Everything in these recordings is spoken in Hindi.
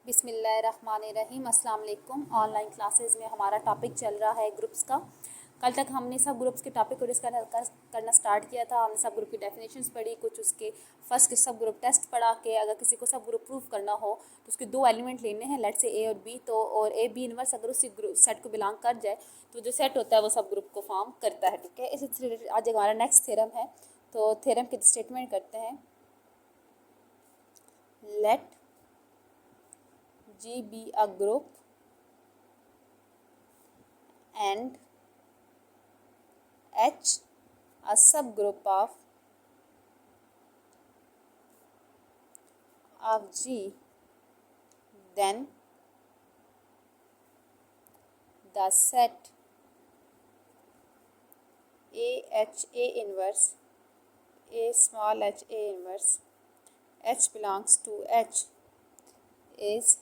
बिस्मिल्लाहिर्रहमानिर्रहीम। अस्सलाम वालेकुम। ऑनलाइन क्लासेस में हमारा टॉपिक चल रहा है ग्रुप्स का। कल तक हमने सब ग्रुप्स के टॉपिक को डिस्कस करना स्टार्ट किया था। हमने सब ग्रुप की डेफिनेशंस पढ़ी, कुछ उसके फर्स्ट के सब ग्रुप टेस्ट पढ़ा के अगर किसी को सब ग्रुप प्रूफ करना हो तो उसके दो एलिमेंट लेने हैं, लेट से ए और बी। तो और ए बी इनवर्स अगर उसी ग्रुप सेट को बिलोंग कर जाए तो जो सेट होता है वो सब ग्रुप को फॉर्म करता है। ठीक है, इससे रिलेटेड आज हमारा नेक्स्ट थ्योरम है। तो थ्योरम की स्टेटमेंट करते हैं। Let G be a group and H a subgroup of G, then the set A inverse A small h A inverse H belongs to H is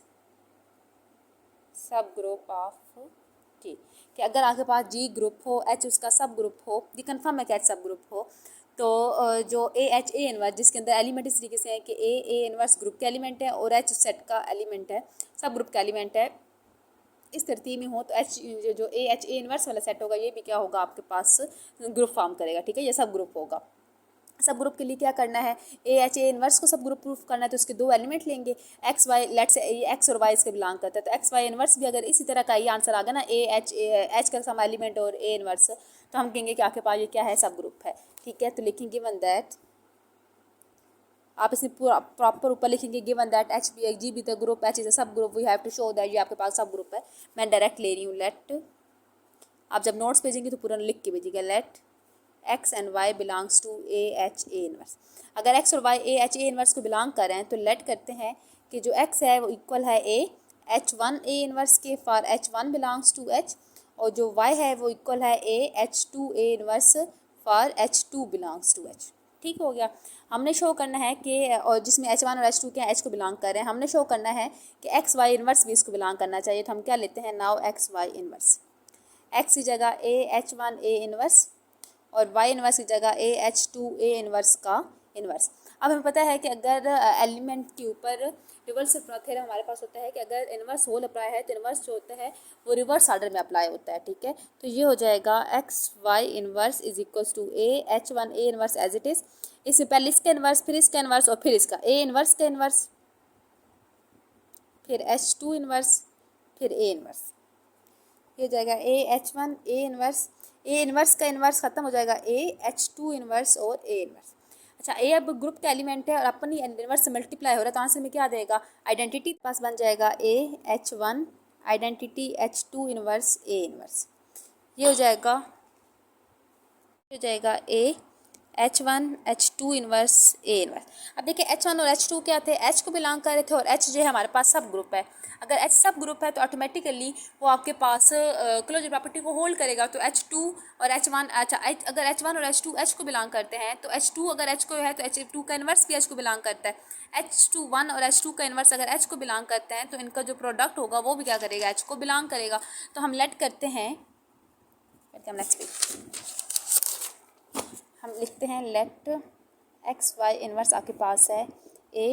सब ग्रुप ऑफ जी। कि अगर आपके पास जी ग्रुप हो, एच उसका सब ग्रुप हो, ये कन्फर्म है कि एच सब ग्रुप हो, तो जो ए एच ए इनवर्स जिसके अंदर एलिमेंट इस तरीके से है कि ए इनवर्स ग्रुप के एलिमेंट है और एच सेट का एलिमेंट है, सब ग्रुप का एलिमेंट है, इस तरतीब में हो तो एच जो ए एच ए इनवर्स वाला सेट होगा ये भी क्या होगा आपके पास ग्रुप फॉर्म करेगा। ठीक है, ये सब ग्रुप होगा। सब ग्रुप के लिए क्या करना है, ए एच ए इनवर्स को सब ग्रुप प्रूफ करना है तो उसके दो एलिमेंट लेंगे, X Y. Let's say X और वाई इसके बिलोंग करता है तो एक्स वाई इनवर्स भी अगर इसी तरह का ये आंसर आ गया ना, ए एच का सम एलिमेंट और ए इनवर्स, तो हम कहेंगे कि आपके पास ये क्या है, सब ग्रुप है। ठीक है, तो लिखेंगे गिवन दैट, आप इसे पूरा प्रॉपर ऊपर लिखेंगे given that H B G B the group, H is a subgroup, we have to show that ये आपके पास सब ग्रुप है। मैं डायरेक्ट ले रही हूँ। लेट, आप जब नोट्स भेजेंगे तो पूरा लिख के भेजिएगा। Let X and Y belongs to A H A inverse. अगर एक्स और Y A H A inverse को बिलोंग कर रहे हैं तो लेट करते हैं कि जो एक्स है वो इक्वल है A H one A inverse के for H one belongs to H, और जो वाई है वो इक्वल है A H two A inverse for H two belongs to H. ठीक हो गया। हमने शो करना है कि, और जिसमें एच वन और एच टू के एच को बिलोंग कर रहे हैं, हमने शो करना है कि एक्स वाई इनवर्स भी इसको बिलोंग करना चाहिए। तो हम क्या लेते हैं, now X Y inverse, X की जगह A H one A inverse और y इनवर्स की जगह A H two A inverse का इनवर्स। अब हमें पता है कि अगर एलिमेंट के ऊपर रिवर्स थ्योरम हमारे पास होता है कि अगर इनवर्स होल अप्लाई है तो इनवर्स जो होता है वो रिवर्स ऑर्डर में अप्लाई होता है। ठीक है, तो ये हो जाएगा X Y inverse is equals to A H one A inverse as it is. इसमें पहले इसका इनवर्स, फिर इसका इनवर्स और फिर इसका ए इनवर्स का इनवर्स, फिर एच टू इनवर्स, फिर ए इनवर्स। ये हो जाएगा ए H one A inverse, A inverse का इनवर्स खत्म हो जाएगा ए एच टू इनवर्स और ए इनवर्स। अच्छा, ए अब ग्रुप का एलिमेंट है और अपनी इनवर्स से मल्टीप्लाई हो रहा है तो आंसर में क्या आ जाएगा, आइडेंटिटी पास बन जाएगा ए H one identity H two inverse A inverse. ये हो जाएगा ए H one H two inverse A inverse. अब देखिए एच वन और एच टू क्या थे, एच को बिलोंग कर रहे थे और एच जो है हमारे पास सब ग्रुप है। अगर एच सब ग्रुप है तो ऑटोमेटिकली वो आपके पास क्लोजर प्रॉपर्टी को होल्ड करेगा। तो एच टू और एच वन, अच्छा अगर एच वन और एच टू एच को बिलोंग करते हैं तो एच टू अगर एच को है तो एच टू का इनवर्स भी एच को बिलोंग करता है। एच टू वन और एच टू का इनवर्स अगर एच को बिलोंग करते हैं तो इनका जो प्रोडक्ट होगा वो भी क्या करेगा, एच को बिलोंग करेगा। तो हम लेट करते हैं, नेक्स्ट पेज हम लिखते हैं लेट एक्स वाई इनवर्स आपके पास है A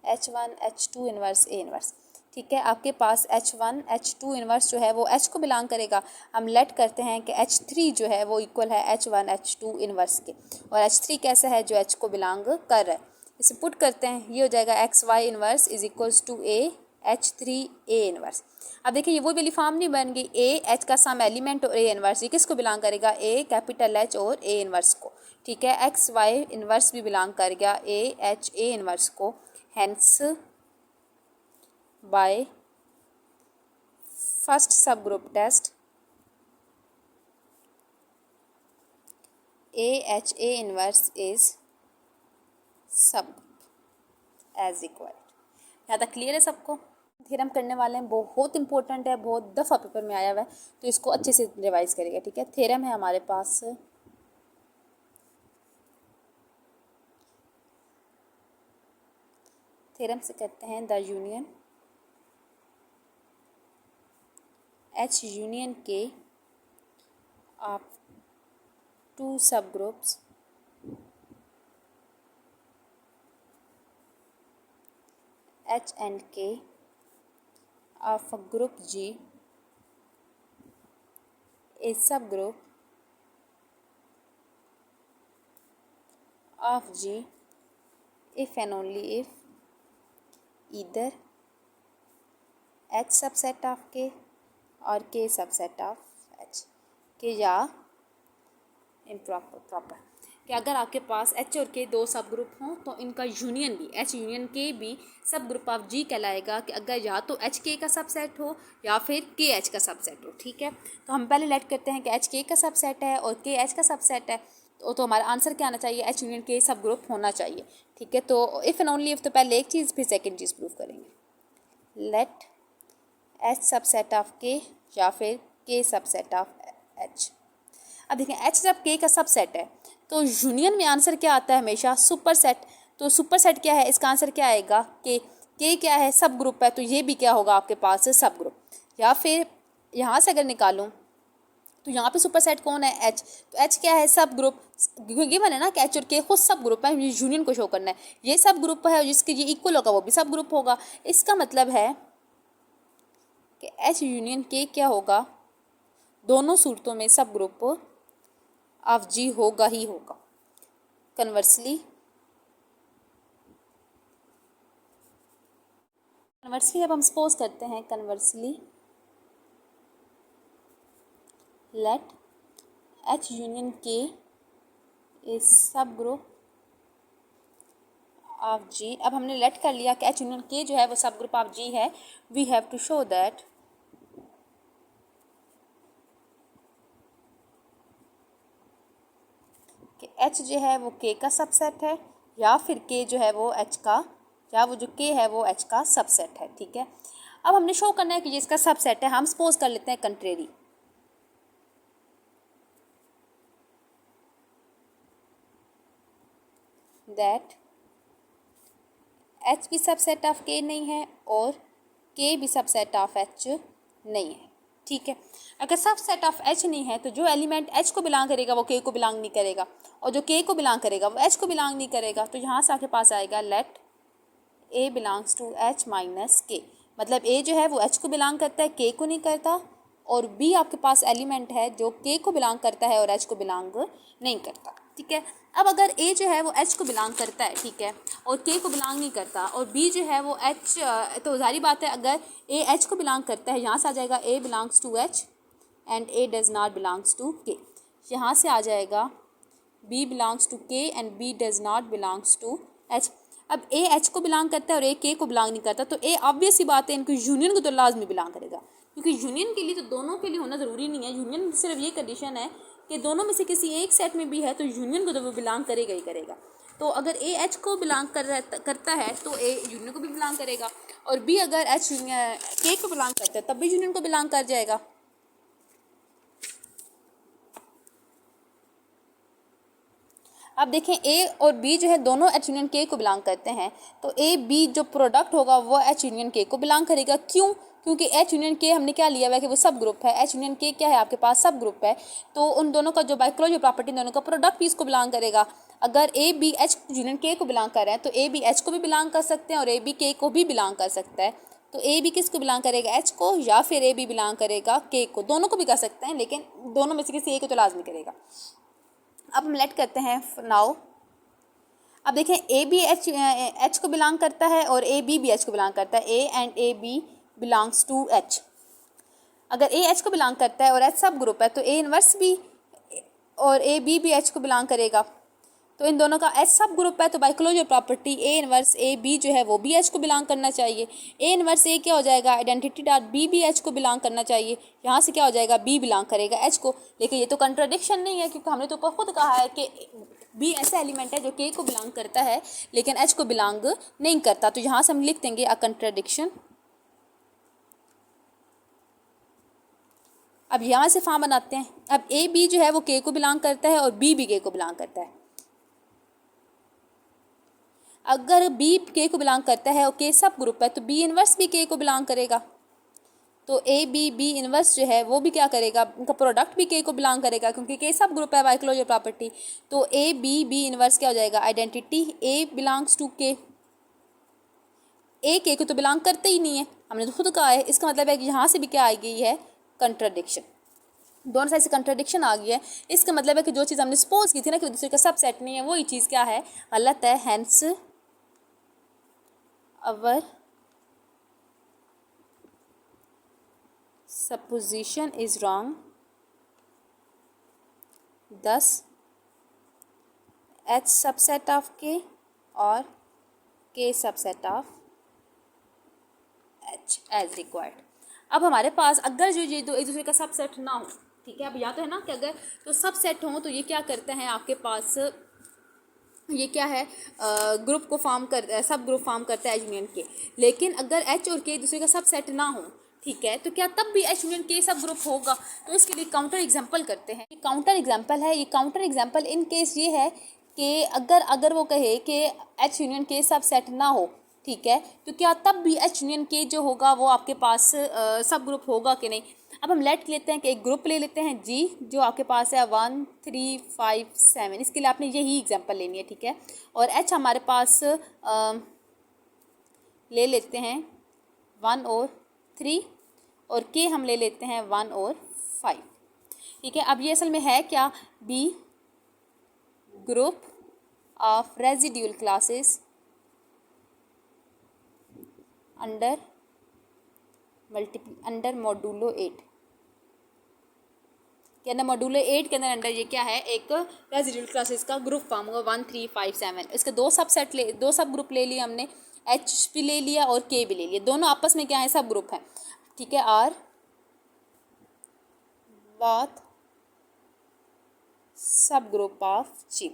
H one H two inverse A inverse. ठीक है, आपके पास H one H two inverse जो है वो एच को बिलोंग करेगा। हम लेट करते हैं कि एच थ्री जो है वो इक्वल है H one H two inverse के, और एच थ्री कैसा है, जो एच को बिलोंग कर रहा है। इसे पुट करते हैं, ये हो जाएगा X Y inverse is equals to A H three A inverse. अब देखिए ये वो वाली फॉर्म नहीं बन गई, ए एच का सम एलिमेंट और ए इनवर्स, ये किसको बिलोंग करेगा, ए कैपिटल एच और ए इनवर्स को। ठीक है, एक्स वाई इनवर्स भी बिलोंग कर गया ए एच ए इनवर्स को। Hence by first subgroup test A H A inverse is sub as equal. यहाँ तक क्लियर है सबको। थ्योरम करने वाले हैं, बहुत इंपॉर्टेंट है, बहुत दफ़ा पेपर में आया हुआ है तो इसको अच्छे से रिवाइज करेगा। ठीक है, थ्योरम है हमारे पास, थ्योरम से कहते हैं द यूनियन एच यूनियन के ऑफ टू सब ग्रुप्स एच एंड के of a group G is subgroup of G if and only if either H subset of K और K subset of H के या प्रॉपर कि अगर आपके पास H और K दो सब ग्रुप हों तो इनका यूनियन भी H यूनियन K भी सब ग्रुप ऑफ G कहलाएगा कि अगर या तो H K का सबसेट हो या फिर K H का सबसेट हो। ठीक है, तो हम पहले लेट करते हैं कि H K का सबसेट है और K H का सबसेट है, तो हमारा आंसर क्या आना चाहिए, H यूनियन K सब ग्रुप होना चाहिए। ठीक है, तो इफ़ एंड ओनली इफ तो पहले एक चीज़ फिर सेकेंड चीज़ प्रूव करेंगे। लेट H सबसेट ऑफ K या फिर K सबसेट ऑफ H। अब देखें H जब K का सबसेट है तो यूनियन में आंसर क्या आता है, हमेशा सुपर सेट। तो सुपर सेट क्या है, इसका आंसर क्या आएगा, K क्या है, सब ग्रुप है, तो ये भी क्या होगा आपके पास सब ग्रुप। या फिर यहाँ से अगर निकालूं तो यहाँ पे सुपर सेट कौन है, H, तो H क्या है, सब ग्रुप। ये मैंने ना कि H और K खुद सब ग्रुप है, यूनियन को शो करना है, ये सब ग्रुप है, जिसके ये इक्वल होगा वो भी सब ग्रुप होगा। इसका मतलब है कि H यूनियन K क्या होगा, दोनों सूरतों में सब ग्रुप ऑफ G होगा ही होगा। कन्वर्सली अब हम सपोज करते हैं conversely let H union K is subgroup of G। अब हमने लेट कर लिया कि H यूनियन K जो है वो सब ग्रुप ऑफ G है। We have to show that कि H जो है वो K का सबसेट है या फिर K जो है वो H का, या वो जो K है वो H का सबसेट है। ठीक है, अब हमने शो करना है कि ये इसका सबसेट है। हम सपोज कर लेते हैं कंट्रेरी, दैट H भी सबसेट ऑफ K नहीं है और K भी सबसेट ऑफ H नहीं है। ठीक है, अगर सबसेट ऑफ H नहीं है तो जो एलिमेंट H को बिलोंग करेगा वो K को बिलोंग नहीं करेगा, और जो K को बिलोंग करेगा वो H को बिलोंग नहीं करेगा। तो यहाँ से आपके पास आएगा let A belongs to H minus K। मतलब A जो है वो H को बिलोंग करता है, K को नहीं करता, और B आपके पास एलिमेंट है जो K को बिलोंग करता है और H को बिलोंग नहीं करता। ठीक है, अब अगर A जो है वो H को बिलोंग करता है, ठीक है, और K को बिलोंग नहीं करता, और B जो है वो H, तो जारी बात है अगर A H को बिलोंग करता है, यहाँ से आ जाएगा A belongs to H and A does not belongs to K। यहाँ से आ जाएगा B belongs to K and B does not belongs to H। अब A H को बिलोंग करता है और A K को बिलोंग नहीं करता, तो A ऑब्वियस सी बात है इनको यूनियन को तो लाजमी बिलोंग करेगा, क्योंकि यूनियन के लिए तो दोनों के लिए होना ज़रूरी नहीं है। यूनियन सिर्फ ये कंडीशन है कि दोनों में से किसी एक सेट में भी है तो यूनियन को तो वो बिलोंग करेगा ही करेगा। तो अगर A H को बिलोंग करता है तो A यूनियन को भी बिलोंग करेगा, और B अगर H K को बिलोंग करता है तब भी यूनियन को बिलोंग कर जाएगा। अब देखें A और B जो है दोनों H यूनियन K को बिलोंग करते हैं, तो A B जो प्रोडक्ट होगा वो H यूनियन K को बिलोंग करेगा। क्यों? क्योंकि H यूनियन K हमने क्या लिया हुआ है कि वो सब ग्रुप है। H यूनियन K क्या है आपके पास, सब ग्रुप है, तो उन दोनों का जो बाइक्रोलॉजी प्रॉपर्टी दोनों का प्रोडक्ट भी इसको बिलोंग करेगा। अगर A B H union K को बिलोंग कर रहे हैं तो A B H को भी बिलोंग कर सकते हैं और A B K को भी बिलोंग कर सकता है। तो A B किसको बिलोंग करेगा, H को, या फिर A B बिलोंग करेगा K को। दोनों को भी कर सकते हैं, लेकिन दोनों में से किसी एक को तो लाजमी करेगा। अब हम लेट करते हैं नाउ। अब देखें A B H को बिलोंग करता है और A B भी H को बिलोंग करता है। A and A B belongs to H। अगर A H को बिलोंग करता है और H सब ग्रुप है तो A इनवर्स भी और A B भी H को बिलोंग करेगा। तो इन दोनों का H सब ग्रुप है, तो by closure property A inverse A B जो है वो भी H को बिलोंग करना चाहिए। A इनवर्स A क्या हो जाएगा, आइडेंटिटी डॉट B भी H को बिलोंग करना चाहिए। यहाँ से क्या हो जाएगा, B बिलोंग करेगा H को। लेकिन ये तो कंट्राडिक्शन नहीं है, क्योंकि हमने तो ऊपर खुद कहा है कि B ऐसा एलिमेंट है जो K को बिलोंग करता है लेकिन H को बिलोंग नहीं करता। तो यहाँ से हम लिख देंगे अ कंट्राडिक्शन। अब यहाँ से फॉर्म बनाते हैं। अब A B जो है वो K को बिलोंग करता है और B भी K को बिलोंग करता है। अगर B K को बिलोंग करता है और K सब ग्रुप है तो B इनवर्स भी K को बिलोंग करेगा। तो A B B इनवर्स जो है वो भी क्या करेगा, उनका प्रोडक्ट भी K को बिलोंग करेगा, क्योंकि K सब ग्रुप है बाय क्लोजर प्रॉपर्टी। तो A B B इनवर्स क्या हो जाएगा, identity A belongs to K। A के को तो बिलोंग करते ही नहीं है, हमने तो खुद कहा है। इसका मतलब है कि यहाँ से भी क्या आ गई है, कंट्राडिक्शन, दोनों साइड से कंट्राडिक्शन आ गई है। इसका मतलब है कि जो चीज़ हमने सपोज की थी ना कि दूसरे का सबसेट नहीं है, वही चीज़ क्या है, गलत है। Hence our supposition is wrong, thus H subset of K और K subset of H as required। अब हमारे पास अगर जो ये दो एक दूसरे का सबसेट ना हो, ठीक है, अब यहाँ तो है ना कि अगर तो सबसेट हो तो ये क्या करते हैं, आपके पास ये क्या है, ग्रुप को फॉर्म कर, सब ग्रुप फॉर्म करता है एच यूनियन के। लेकिन अगर एच और के दूसरे का सबसेट ना हो, ठीक है, तो क्या तब भी एच यूनियन के सब ग्रुप होगा? तो इसके लिए काउंटर एग्जांपल करते हैं। काउंटर एग्जांपल है, ये काउंटर एग्जांपल इन केस ये है कि अगर वो कहे कि एच यूनियन के सबसेट ना हो, ठीक है, तो क्या तब भी एच यूनियन के जो होगा वो आपके पास सब ग्रुप होगा कि नहीं? अब हम लेट लेते हैं कि एक ग्रुप ले लेते हैं जी, जो आपके पास है 1 3 5 7, इसके लिए आपने यही एग्जांपल लेनी है, ठीक है। और एच हमारे पास ले लेते हैं 1 और 3, और के हम ले लेते हैं 1 और 5, ठीक है। अब ये असल में है क्या, be group of residual classes under modulo 8 के अंदर, मॉड्यूलो 8 के अंदर ये क्या है, एक रेजिड्यूल क्लासेस का ग्रुप फॉर्म होगा 1 3 5 7। इसके दो सब ग्रुप ले लिए हमने, एच भी ले लिया और के भी ले लिया, दोनों आपस में क्या है, सब ग्रुप है, ठीक है। आर बात सब ग्रुप ऑफ जी।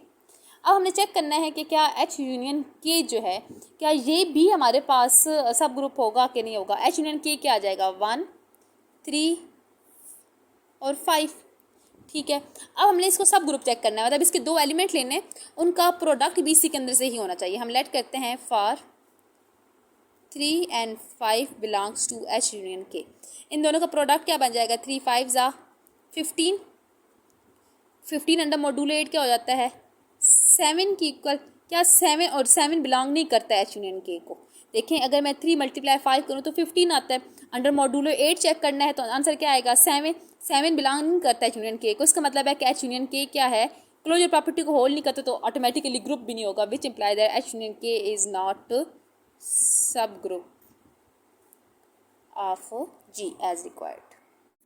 अब हमने चेक करना है कि क्या एच यूनियन के जो है, क्या ये भी हमारे पास सब ग्रुप होगा कि नहीं होगा। एच यूनियन के क्या आ जाएगा, 1 3 और 5, ठीक है। अब हमने इसको सब ग्रुप चेक करना है, मतलब इसके दो एलिमेंट लेने, उनका प्रोडक्ट भी इसी के अंदर से ही होना चाहिए। हम लेट करते हैं for 3 and 5 belongs to H union K, इन दोनों का प्रोडक्ट क्या बन जाएगा, 3 5 ज़ा 15, 15 अंडर मॉड्यूल 8 क्या हो जाता है, 7 की इक्वल। क्या 7 और 7 बिलोंग नहीं करता है एच यूनियन के को? देखें, अगर मैं 3 × 5 करूँ तो 15 आता है। अंडर मॉड्यूलो 8 चेक करना है तो आंसर क्या आएगा, 7 बिलोंग नहीं करता है एच यूनियन के को। इसका मतलब है कि एच यूनियन के क्या है, क्लोजर प्रॉपर्टी को होल्ड नहीं करता, तो ऑटोमेटिकली ग्रुप भी नहीं होगा, which imply that H union K is not subgroup of G as required.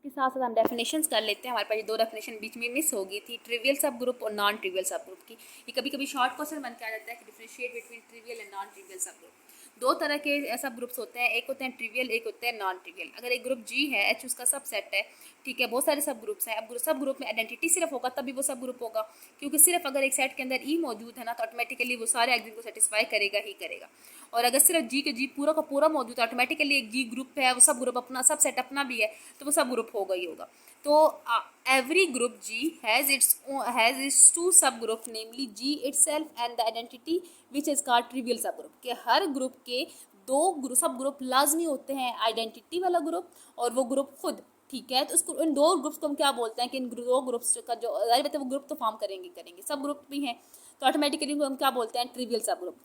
इसके साथ साथ हम डेफिनेशंस कर लेते हैं। हमारे पास ये दो डेफिनेशन बीच में मिस हो गई थी, ट्रिवियल सब ग्रुप और नॉन ट्रिवियल सब ग्रुप की। ये कभी कभी शॉर्ट क्वेश्चन बन के आ जाता है कि differentiate between trivial and non trivial सब ग्रुप। दो तरह के सब ग्रुप्स होते हैं, एक होते हैं ट्रिवियल, एक होते हैं नॉन ट्रिवियल। अगर एक ग्रुप जी है, एच उसका सब सेट है, ठीक है, बहुत सारे सब ग्रुप्स हैं। अब सब ग्रुप में आइडेंटिटी सिर्फ होगा तभी वो सब ग्रुप होगा, क्योंकि सिर्फ अगर एक सेट के अंदर ई मौजूद है ना, तो ऑटोमेटिकली वो सारे एग्जिट को सेटिस्फाई करेगा ही करेगा। और अगर सिर्फ जी के जी पूरा का पूरा मौजूद है, ऑटोमेटिकली एक जी ग्रुप है, वो सब ग्रुप अपना सब सेट अपना भी है, तो वो सब ग्रुप होगा ही होगा। तो every group G has its two subgroup, namely G itself and the identity which is called trivial subgroup। के हर ग्रुप के दो सब ग्रुप लाजमी होते हैं, आइडेंटिटी वाला ग्रुप और वो ग्रुप खुद, ठीक है। तो उसको इन दो ग्रुप्स को हम क्या बोलते हैं कि इन दो ग्रुप्स का जो जाहिर बात है वो ग्रुप तो फॉर्म करेंगे, सब ग्रुप भी हैं, तो ऑटोमेटिकली हम क्या बोलते हैं, ट्रिवियल सब ग्रुप।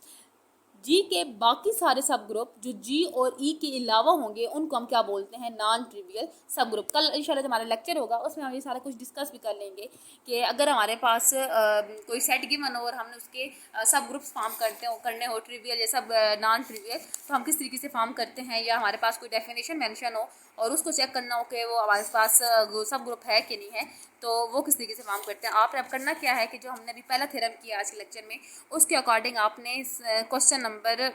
जी के बाकी सारे सब ग्रुप जो जी और ई के अलावा होंगे उनको हम क्या बोलते हैं, नॉन ट्रिवियल सब ग्रुप। कल इंशाल्लाह जो हमारा लेक्चर होगा उसमें हम ये सारा कुछ डिस्कस भी कर लेंगे कि अगर हमारे पास कोई सेट गिवन हो और हमने उसके सब ग्रुप्स फॉर्म करने हो ट्रिवियल या सब नॉन ट्रिवियल, तो हम किस तरीके से फॉर्म करते हैं, या हमारे पास कोई डेफिनेशन मेंशन हो और उसको चेक करना हो कि वो हमारे पास सब ग्रुप है कि नहीं है, तो वो किस तरीके से फॉर्म करते हैं। आपने अब करना क्या है कि जो हमने अभी पहला थ्योरम किया आज के लेक्चर में, उसके अकॉर्डिंग आपने क्वेश्चन नंबर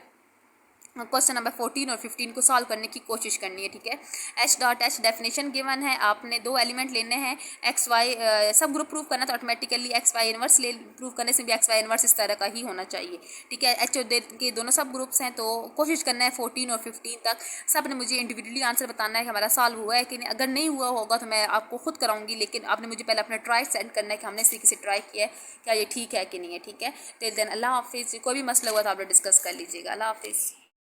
14 और 15 को सॉल्व करने की कोशिश करनी है, ठीक है। H.H डेफिनेशन गिवन है, आपने दो एलिमेंट लेने हैं, एक्स वाई सब ग्रुप प्रूव करना, तो ऑटोमेटिकली एक्स वाई इनवर्स ले प्रूव करने से भी एक्स वाई इनवर्स इस तरह का ही होना चाहिए, ठीक है। एच के दोनों सब ग्रुप्स हैं, तो कोशिश करना है 14 और 15 तक सब ने मुझे इंडिविजुअली आंसर बताना है कि हमारा सॉल्व हुआ है कि नहीं। अगर नहीं हुआ होगा तो मैं आपको खुद कराऊंगी, लेकिन आपने मुझे पहले अपना ट्राई सेंड करना है कि हमने इस तरीके से ट्राई किया है, क्या ये ठीक है कि नहीं है, ठीक है। टिल देन अल्लाह हाफिज़। कोई भी मसला हुआ तो आप लोग डिस्कस कर लीजिएगा। अल्लाह हाफिज़।